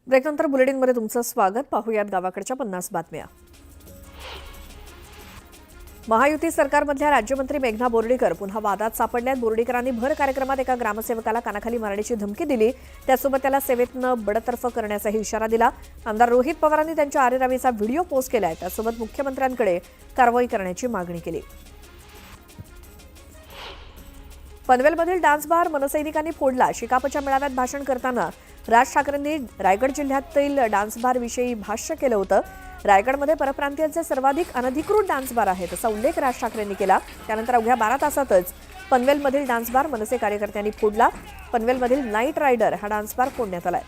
ब्रेकनंतर बुलेटिनमध्ये तुमचं स्वागत. पाहूयात गावाकडच्या 50 बातम्या. महायुती सरकारमधल्या राज्यमंत्री मेघना बोर्डीकर पुन्हा वादात सापडल्यात. बोर्डीकरांनी भर कार्यक्रमात एका ग्रामसेवकाला कानाखाली मारण्याची धमकी दिली. त्यासोबत त्याला सेवेतनं बडतर्फ करण्याचाही इशारा दिला. आमदार रोहित पवारांनी त्यांच्या आरेरावीचा व्हिडिओ पोस्ट केलाय. त्यासोबत मुख्यमंत्र्यांकडे कारवाई करण्याची मागणी केली. पनवेलमधील डान्स बार मनसैनिकांनी फोडला. शिकापच्या मेळाव्यात भाषण करताना राज ठाकरेंनी रायगड जिल्ह्यातील डान्स बार विषयी भाष्य केलं होतं. रायगडमध्ये परप्रांतीयांचे सर्वाधिक अनधिकृत डान्स बार आहेत असा उल्लेख राज ठाकरेंनी केला. त्यानंतर अवघ्या 12 तासातच पनवेलमधील डान्स बार मनसे कार्यकर्त्यांनी फोडला. पनवेलमधील नाईट रायडर हा डान्स बार फोडण्यात आलाय.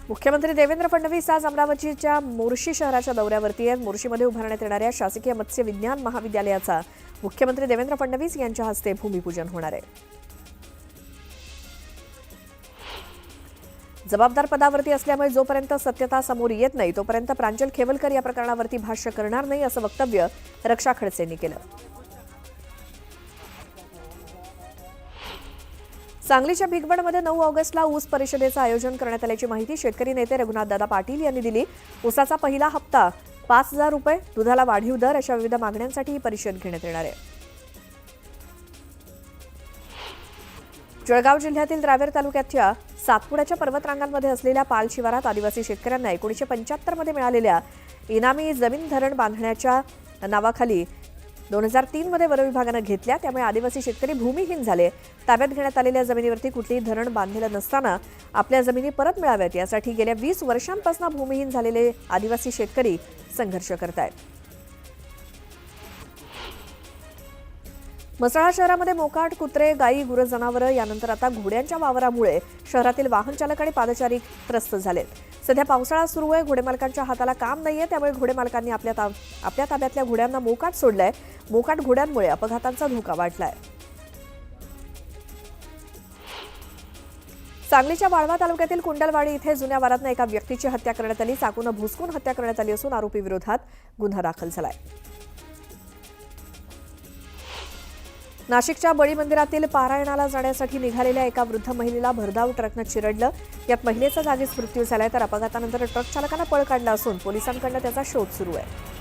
मुख्यमंत्री देवेंद्र फडणवीस आज अमरावतीच्या मोर्शी शहराच्या दौऱ्यावरती आहेत. मोर्शीमध्ये उभारण्यात येणाऱ्या शासकीय मत्स्य विज्ञान महाविद्यालयाचा मुख्यमंत्री देवेंद्र फडणवीस यांच्या हस्ते भूमिपूजन होणार आहे. जबाबदार पदावरती असल्यामुळे जोपर्यंत सत्यता समोर येत नाही तोपर्यंत प्रांजल खेवलकर या प्रकरणावरती भाष्य करणार नाही असं वक्तव्य रक्षा खडसेंनी केलं. सांगलीच्या भिगवणमध्ये 9 ऑगस्टला ऊस परिषदेचं आयोजन करण्यात आल्याची माहिती शेतकरी नेते रघुनाथदादा पाटील यांनी दिली. ऊसाचा पहिला हप्ता 5,000 रुपये, दुधाला वाढीव दर अशा विविध मागण्यांसाठी ही परिषद घेण्यात येणार आहे. जळगाव जिल्ह्यातील रावेर तालुक्याच्या सातपुड्याच्या पर्वतरांगांमध्ये असलेल्या पाल शिवारात आदिवासी शेतकऱ्यांना 1975 मध्ये मिळालेल्या इनामी जमीन धरण बांधण्याच्या नावाखाली 2003 मध्ये वनविभागानं घेतल्या. त्यामुळे आदिवासी शेतकरी भूमिहीन झाले. ताब्यात घेण्यात आलेल्या जमिनीवरती कुठलीही धरण बांधलेलं नसताना आपल्या जमिनी परत मिळाव्यात यासाठी गेल्या 20 वर्षांपासून भूमिहीन झालेले आदिवासी शेतकरी संघर्ष करतायत. म्हसळा शहरामध्ये मोकाट, कुत्रे, गायी, गुरं, जनावरं यानंतर आता घोड्यांच्या वावरामुळे शहरातील वाहन चालक आणि पादचारी त्रस्त झालेत. सध्या पावसाळा सुरू आहे. घोडेमालकांच्या हाताला काम नाहीये. त्यामुळे घोडेमालकांनी आपल्या ताब्यातल्या घोड्यांना मोकाट सोडलाय. मोकाट घोड्यांमुळे अपघातांचा धोका वाढलाय. सांगलीच्या वाळवा तालुक्यातील कुंडलवाडी इथे जुन्या वारातनं एका व्यक्तीची हत्या करण्यात आली. चाकूनं भुसकून हत्या करण्यात आली असून आरोपी विरोधात गुन्हा दाखल झालाय. नाशिकच्या बळी मंदिरातील पारायणाला जाण्यासाठी निघालेल्या एका वृद्ध महिलेला भरधाव ट्रकनं चिरडलं. यात महिलेचा जागीच मृत्यू झालाय. तर अपघातानंतर ट्रक चालकानं पळ काढला असून पोलिसांकडून त्याचा शोध सुरू आहे.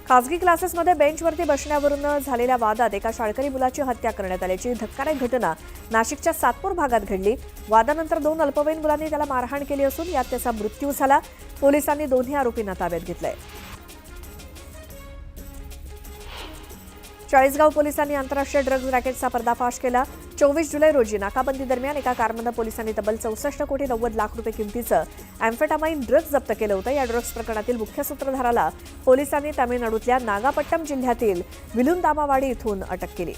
खासगी क्लासेसमध्ये बेंचवरती बसण्यावरून झालेल्या वादात एका शाळकरी मुलाची हत्या करण्यात आल्याची धक्कादायक घटना नाशिकच्या सातपूर भागात घडली. वादानंतर 2 अल्पवयीन मुलांनी त्याला मारहाण केली असून यात त्याचा मृत्यू झाला. पोलिसांनी दोन्ही आरोपींना ताब्यात घेतलंय. चाळीसगाव पोलिसांनी आंतरराष्ट्रीय ड्रग्ज रॅकेटचा पर्दाफाश केला. 24 जुलै रोजी नाकाबंदी दरम्यान एका कारमधून पोलिसांनी तब्बल 64 कोटी 90 लाख रुपये किमतीचं अॅम्फेटामाइन ड्रग्ज जप्त केलं होतं. या ड्रग्ज प्रकरणातील मुख्य सूत्रधाराला पोलिसांनी तामिळनाडूतल्या नागापट्टम जिल्ह्यातील विलुंदामावाडी इथून अटक केली.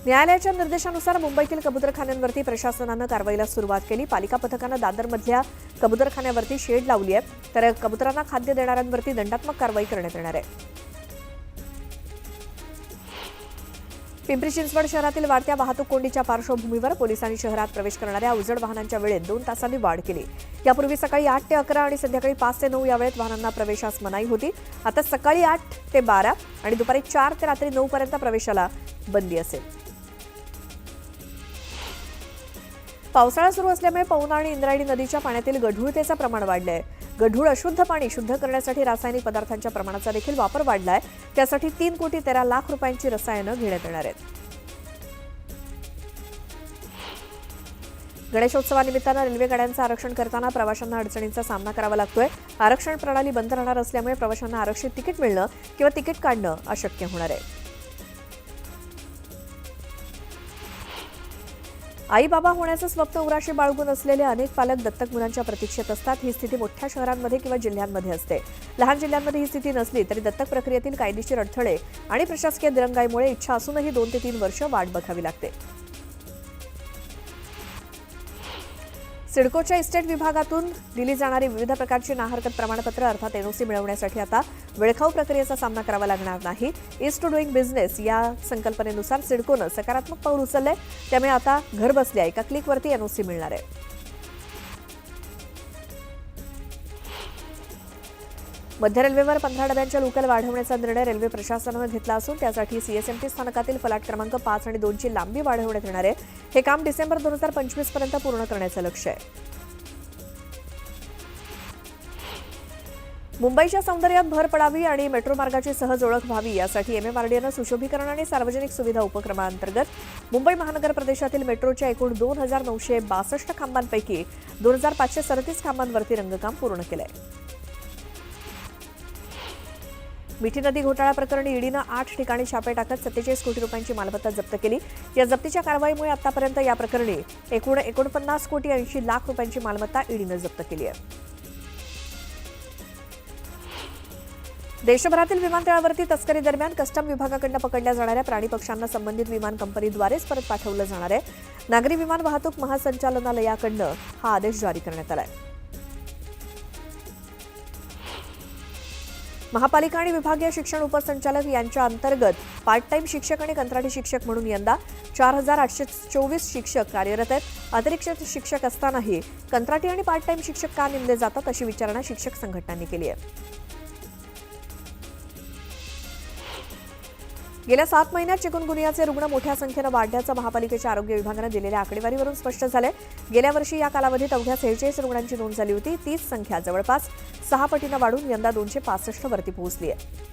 न्यायालयाच्या निर्देशानुसार मुंबईतील कबुतरखान्यांवरती प्रशासनानं कारवाईला सुरुवात केली. पालिका पथकानं दादरमधल्या कबुतरखान्यावरती शेड लावली आहे. तर कबुतरांना खाद्य देणाऱ्यांवरती दंडात्मक कारवाई करण्यात येणार आहे. पिंपरी चिंचवड शहरातील वाढत्या वाहतूक कोंडीच्या पार्श्वभूमीवर पोलिसांनी शहरात प्रवेश करणाऱ्या अवजड वाहनांच्या वेळेत 2 तासांनी वाढ केली. यापूर्वी सकाळी 8 ते 11 आणि संध्याकाळी 5 ते 9 या वेळेत वाहनांना प्रवेशास मनाई होती. आता सकाळी 8 ते 12 आणि दुपारी 4 ते रात्री 9 पर्यंत प्रवेशाला बंदी असेल. पावसाळा सुरू असल्यामुळे पवना आणि इंद्रायणी नदीच्या पाण्यातील गढूळतेचं प्रमाण वाढलंय. गढूळ अशुद्ध पाणी शुद्ध करण्यासाठी रासायनिक पदार्थांच्या प्रमाणाचा देखील वापर वाढलाय. त्यासाठी 3 कोटी 13 लाख रुपयांची रसायनं घेण्यात येणार आहेत. गणेशोत्सवानिमित्तानं रेल्वे गाड्यांचं आरक्षण करताना प्रवाशांना अडचणींचा सामना करावा लागतोय. आरक्षण प्रणाली बंद राहणार असल्यामुळे प्रवाशांना आरक्षित तिकीट मिळणं किंवा तिकीट काढणं अशक्य होणार आहे. आई बाबा होण्याचं स्वप्न उराशी बाळगून असलेले अनेक पालक दत्तक मुलांच्या प्रतीक्षेत असतात. ही स्थिती मोठ्या शहरांमध्ये किंवा जिल्ह्यांमध्ये असते. लहान जिल्ह्यांमध्ये ही स्थिती नसली तरी दत्तक प्रक्रियेतील कायदेशीर अडथळे आणि प्रशासकीय दिरंगाईमुळे इच्छा असूनही 2 ते 3 वर्ष वाट बघावी लागते. सिडकोच्या इस्टेट विभागातून दिली जाणारी विविध प्रकारची नाहरकत प्रमाणपत्र अर्थात एनओसी मिळवण्यासाठी आता वेळखाऊ प्रक्रियेचा सामना करावा लागणार नाही. ईज टू डुईंग बिझनेस या संकल्पनेनुसार सिडकोनं सकारात्मक पाऊल उचललंय. त्यामुळे आता घर बसल्या एका क्लिकवरती एनओसी मिळणार आहे. मध्य रेल्वेवर 15 डब्यांच्या लोकल वाढवण्याचा निर्णय रेल्वे प्रशासनानं घेतला असून त्यासाठी सीएसएमटी स्थानकातील फलाट क्रमांक 5 आणि 2 ची लांबी वाढवण्यात येणार आहे. हे काम डिसेंबर 2025 पर्यंत पूर्ण करण्याचं लक्ष्य आहे. मुंबईच्या सौंदर्यात भर पडावी आणि मेट्रो मार्गाची सहज ओळख व्हावी यासाठी एमएमआरडीएनं सुशोभीकरण आणि सार्वजनिक सुविधा उपक्रमाअंतर्गत मुंबई महानगर प्रदेशातील मेट्रोच्या एकूण 2962 खांबांपैकी 2537 खांबांवरती रंगकाम पूर्ण केलंय. मिठी नदी घोटाळा प्रकरणी ईडीनं 8 ठिकाणी छापे टाकत 47 कोटी रुपयांची मालमत्ता जप्त केली. या जप्तीच्या कारवाईमुळे आतापर्यंत या प्रकरणी एकूण 49 कोटी 80 लाख रुपयांची मालमत्ता ईडीनं जप्त केली आहे. देशभरातील विमानतळावरती तस्करी दरम्यान कस्टम विभागाकडून पकडल्या जाणाऱ्या प्राणी पक्ष्यांना संबंधित विमान कंपनीद्वारेच परत पाठवलं जाणार आहे. नागरी विमान वाहतूक महासंचालनालयाकडून हा आदेश जारी करण्यात आला आहे. महापालिका आणि विभागीय शिक्षण उपसंचालक यांच्या अंतर्गत पार्ट टाइम शिक्षक आणि कंत्राटी शिक्षक म्हणून यंदा 4824 शिक्षक कार्यरत आहेत. अतिरिक्त शिक्षक असतानाही कंत्राटी आणि पार्ट टाइम शिक्षक का नेमले जातात अशी विचारणा शिक्षक संघटनांनी केली आहे. गेल्या 7 महिन्यात चिकुनगुनियाचे रुग्ण मोठ्या संख्येनं वाढल्याचं महापालिकेच्या आरोग्य विभागानं दिलेल्या आकडेवारीवरून स्पष्ट झालंय. गेल्या वर्षी या कालावधीत अवघ्या 46 रुग्णांची नोंद झाली होती. तीच संख्या जवळपास 6 पटीनं वाढून यंदा 265 वरती पोहोचली आहे.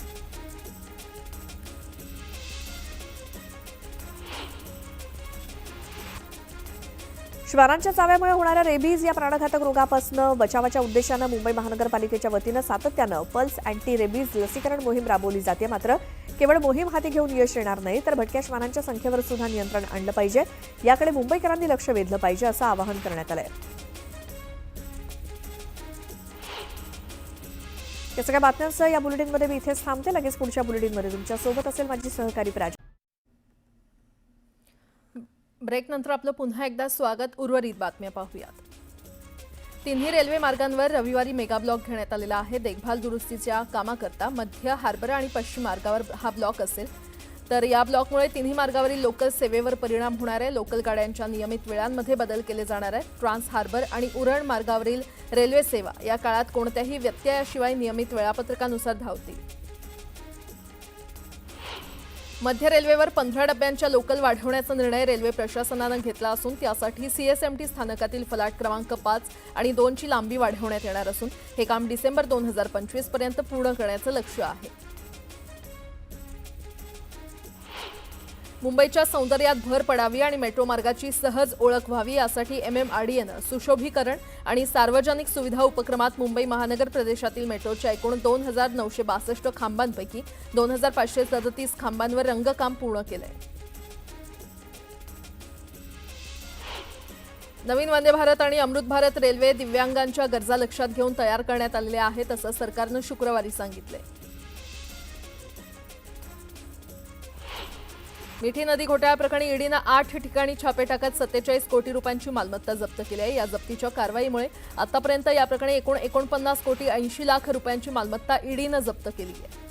श्वानांच्या चाव्यामुळे होणाऱ्या रेबीज या प्राणघातक रोगापासून बचावाच्या उद्देशानं मुंबई महानगरपालिकेच्या वतीनं सातत्यानं पल्स अँटी रेबीज लसीकरण मोहीम राबवली जाते. मात्र केवळ मोहीम हाती घेऊन यश येणार नाही तर भटक्या श्वानांच्या संख्येवर सुद्धा नियंत्रण आणलं पाहिजे. याकडे मुंबईकरांनी लक्ष वेधलं पाहिजे असं आवाहन करण्यात आलंय. या सगळ्या बातम्यांसह या बुलेटिनमध्ये मी इथेच थांबते. लगेच पुढच्या बुलेटिनमध्ये तुमच्या सोबत असेल माझी सहकारी प्राची. ब्रेक नंतर आपलं पुन्हा एकदा स्वागत. उर्वरित बातम्या पाहूयात. तिन्ही रेल्वे मार्गांवर रविवारी मेगा ब्लॉक घेण्यात आलेला आहे. देखभाल दुरुस्तीच्या कामाकरता मध्य हार्बर आणि पश्चिम मार्गावर हा ब्लॉक असेल. तर या ब्लॉकमुळे तिन्ही मार्गावरील लोकल सेवेवर परिणाम होणार आहे. लोकल गाड्यांच्या नियमित वेळांमध्ये बदल केले जाणार आहे. ट्रान्स हार्बर आणि उरण मार्गावरील रेल्वे सेवा या काळात कोणत्याही व्यत्ययाशिवाय नियमित वेळापत्रकानुसार धावतील. मध्य रेल्वेवर 15 डब्यांच्या लोकल वाढवण्याचा निर्णय रेल्वे प्रशासनानं घेतला असून त्यासाठी सीएसएमटी स्थानकातील फलाट क्रमांक 5 आणि 2 ची लांबी वाढवण्यात येणार असून हे काम डिसेंबर 2025 पर्यंत पूर्ण करण्याचं लक्ष्य आहे. मुंबईच्या सौंदर्यात भर पडावी आणि मेट्रो मार्गाची सहज ओळख व्हावी यासाठी एमएमआरडीएनं सुशोभीकरण आणि सार्वजनिक सुविधा उपक्रमात मुंबई महानगर प्रदेशातील मेट्रोच्या एकूण 2962 खांबांपैकी 2537 खांबांवर रंगकाम पूर्ण केलंय. नवीन वंदे भारत आणि अमृत भारत रेल्वे दिव्यांगांच्या गरजा लक्षात घेऊन तयार करण्यात आलेल्या आहेत असं सरकारनं शुक्रवारी सांगितलंय. मिठी नदी घोटाळ्याप्रकरणी ईडीनं 8 ठिकाणी छापे टाकत 47 कोटी रुपयांची मालमत्ता जप्त केली आहे. या जप्तीच्या कारवाईमुळे आतापर्यंत या प्रकरणी एकूण 49 कोटी 80 लाख रुपयांची मालमत्ता ईडीनं जप्त केली आहे.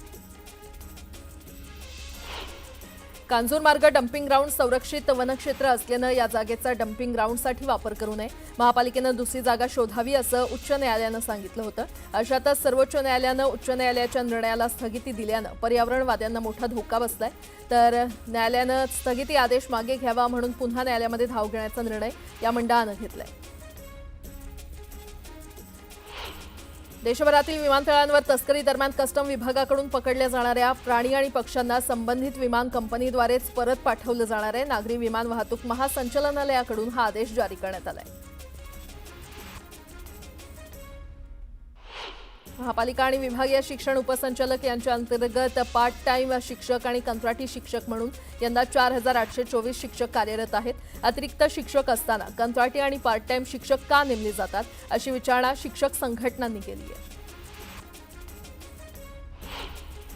कांजूर मार्ग डम्पिंग ग्राउंड संरक्षित वनक्षेत्र असल्यानं या जागेचा डम्पिंग ग्राउंडसाठी वापर करू नये. महापालिकेनं दुसरी जागा शोधावी असं उच्च न्यायालयानं सांगितलं होतं. अशातच सर्वोच्च न्यायालयानं उच्च न्यायालयाच्या निर्णयाला स्थगिती दिल्यानं पर्यावरणवाद्यांना मोठा धोका बसलाय. तर न्यायालयानं स्थगिती आदेश मागे घ्यावा म्हणून पुन्हा न्यायालयामध्ये धाव घेण्याचा निर्णय या मंडळानं घेतलाय. देशभरातील विमानतळांवर तस्करी दरम्यान कस्टम विभागाकडून पकडल्या जाणाऱ्या प्राणी आणि पक्ष्यांना संबंधित विमान कंपनीद्वारेच परत पाठवलं जाणार आहे. नागरी विमान वाहतूक महासंचालनालयाकडून हा आदेश जारी करण्यात आलाय. महापालिका आणि विभागीय शिक्षण उपसंचालक यांच्या अंतर्गत पार्ट टाइम शिक्षक आणि कंत्राटी शिक्षक म्हणून यंदा 4824 शिक्षक कार्यरत आहेत. अतिरिक्त शिक्षक असताना कंत्राटी आणि पार्ट टाइम शिक्षक का नेमले जातात अशी विचारणा शिक्षक संघटनांनी केली आहे.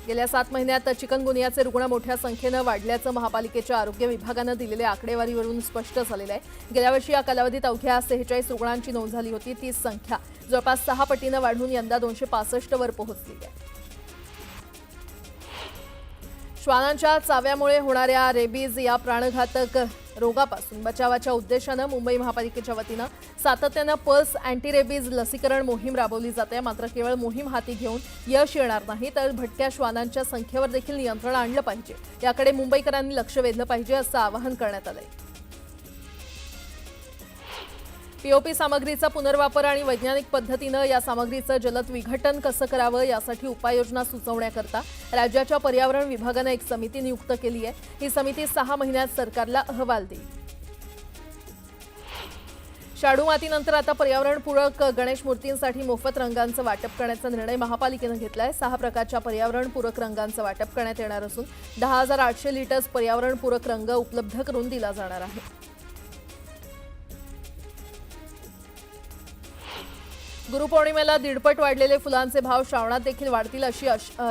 गेल्या 7 महिन्यात चिकनगुनियाचे रुग्ण मोठ्या संख्येनं वाढल्याचं महापालिकेच्या आरोग्य विभागानं दिलेल्या आकडेवारीवरून स्पष्ट झालेलं आहे. गेल्या वर्षी या कालावधीत अवघ्या 46 रुग्णांची नोंद झाली होती. ती संख्या जवळपास 6 पटीनं वाढून यंदा 265 वर पोहोचली आहे. श्वानांच्या चाव्यामुळे होणाऱ्या रेबीज या प्राणघातक रोगापासून बचावाच्या उद्देशानं मुंबई महापालिकेच्या वतीनं सातत्यानं पल्स अँटी रेबीज लसीकरण मोहीम राबवली जाते. मात्र केवळ मोहीम हाती घेऊन यश येणार नाही, तर भटक्या श्वानांच्या संख्येवर देखील नियंत्रण आणलं पाहिजे. याकडे मुंबईकरांनी लक्ष वेधलं पाहिजे असं आवाहन करण्यात आलंय. पीओपी सामग्रीचा पुनर्वापर आणि वैज्ञानिक पद्धतीनं या सामग्रीचं जलद विघटन कसं करावं यासाठी उपाययोजना सुचवण्याकरता राज्याच्या पर्यावरण विभागानं एक समिती नियुक्त केली आहे. ही समिती 6 महिन्यात सरकारला अहवाल देईल. शाडू मातीनंतर आता पर्यावरणपूरक गणेश मूर्तींसाठी मोफत रंगांचं वाटप करण्याचा निर्णय महापालिकेनं घेतलाय. 6 प्रकारच्या पर्यावरणपूरक रंगांचं वाटप करण्यात येणार असून 10,800 लिटर्स पर्यावरणपूरक रंग उपलब्ध करून दिला जाणार आहे. गुरुपौर्णिमेला दीडपट वाढलेले फुलांचे भाव श्रावणात देखील वाढतील अशी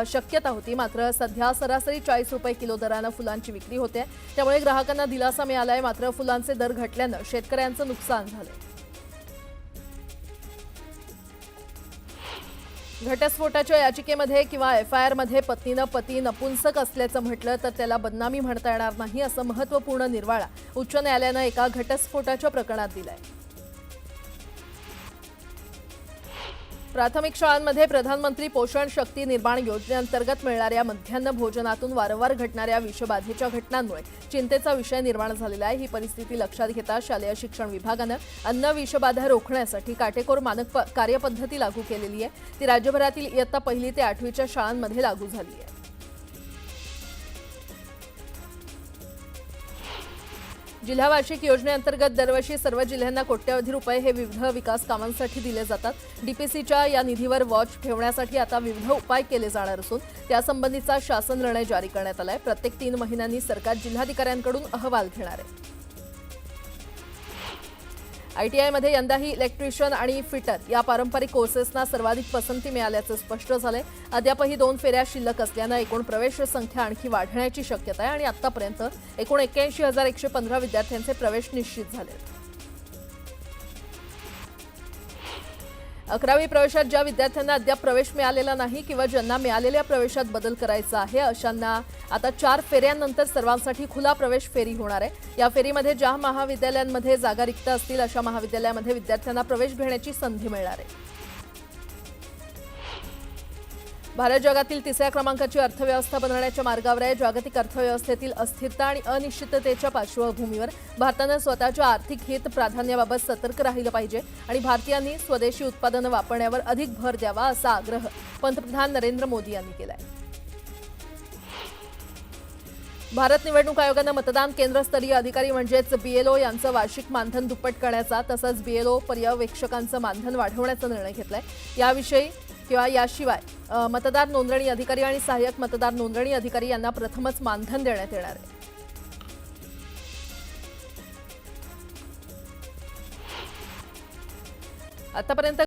शक्यता होती. मात्र सध्या सरासरी 40 रुपये किलो दरानं फुलांची विक्री होते. त्यामुळे ग्राहकांना दिलासा मिळालाय. मात्र फुलांचे दर घटल्यानं शेतकऱ्यांचं नुकसान झालंय. घटस्फोटाच्या याचिकेमध्ये किंवा FIR मध्ये पत्नीनं पती नपुंसक असल्याचं म्हटलं तर त्याला बदनामी म्हणता येणार नाही, असं महत्त्वपूर्ण निर्वाळा उच्च न्यायालयानं एका घटस्फोटाच्या प्रकरणात दिलाय. प्राथमिक शाळांमध्ये प्रधानमंत्री पोषण शक्ती निर्माण योजनेअंतर्गत मिळणाऱ्या मध्यान्ह भोजनातून वारंवार घडणाऱ्या विषबाधेच्या घटनांमुळे चिंतेचा विषय निर्माण झालेला आहे. ही परिस्थिती लक्षात घेता शालेय शिक्षण विभागानं अन्न विषबाधा रोखण्यासाठी काटेकोर मानक कार्यपद्धती लागू केलेली आहे. ती राज्यभरातील इयत्ता 1ली ते 8वीच्या शाळांमध्ये लागू झाली आहे. जिल्हा वार्षिक योजनेअंतर्गत दरवर्षी सर्व जिल्ह्यांना कोट्यवधी रुपये हे विविध विकास कामांसाठी दिले जातात. डीपीसीच्या या निधीवर वॉच ठेवण्यासाठी आता विविध उपाय केले जाणार असून त्यासंबंधीचा शासन निर्णय जारी करण्यात आलाय. प्रत्येक 3 महिन्यांनी सरकार जिल्हाधिकाऱ्यांकडून अहवाल घेणार आहे. ITIमध्ये यंदाही इलेक्ट्रिशियन आणि फिटर या पारंपरिक कोर्सेसना सर्वाधिक पसंती मिळाल्याचं स्पष्ट झालंय. अद्यापही 2 फेऱ्या शिल्लक असल्यानं एकूण प्रवेश संख्या आणखी वाढण्याची शक्यता आहे आणि आतापर्यंत एकूण 81,115 विद्यार्थ्यांचे प्रवेश निश्चित झाले. 11वी प्रवेशात ज्या विद्यार्थ्यांना अद्याप प्रवेश मिळालेला नाही किंवा ज्यांना मिळालेल्या प्रवेशात बदल करायचा आहे अशांना आता 4 फेऱ्यांनंतर सर्वांसाठी खुला प्रवेश फेरी होणार आहे. या फेरीमध्ये ज्या महाविद्यालयांमध्ये जागा रिक्त असतील अशा महाविद्यालयामध्ये विद्यार्थ्यांना प्रवेश घेण्याची संधी मिळणार आहे. भारत जगातील 3ऱ्या क्रमांकाची अर्थव्यवस्था बनवण्याच्या मार्गावर आहे. जागतिक अर्थव्यवस्थेतील अस्थिरता आणि अनिश्चिततेच्या पार्श्वभूमीवर भारतानं स्वतःच्या आर्थिक हित प्राधान्याबाबत सतर्क राहिलं पाहिजे आणि भारतीयांनी स्वदेशी उत्पादनं वापरण्यावर अधिक भर द्यावा असा आग्रह पंतप्रधान नरेंद्र मोदी यांनी केलाय. भारत निवडणूक आयोगानं मतदान केंद्रस्तरीय अधिकारी म्हणजेच BLO यांचं वार्षिक मानधन दुप्पट करण्याचा तसंच BLO पर्यवेक्षकांचं मानधन वाढवण्याचा निर्णय घेतलाय. याविषयी किंवा याशिवाय मतदार नोंदणी अधिकारी आणि सहाय्यक मतदार नोंदणी अधिकारी यांना प्रथमच मानधन देण्यात येणार आहे. आतापर्यंत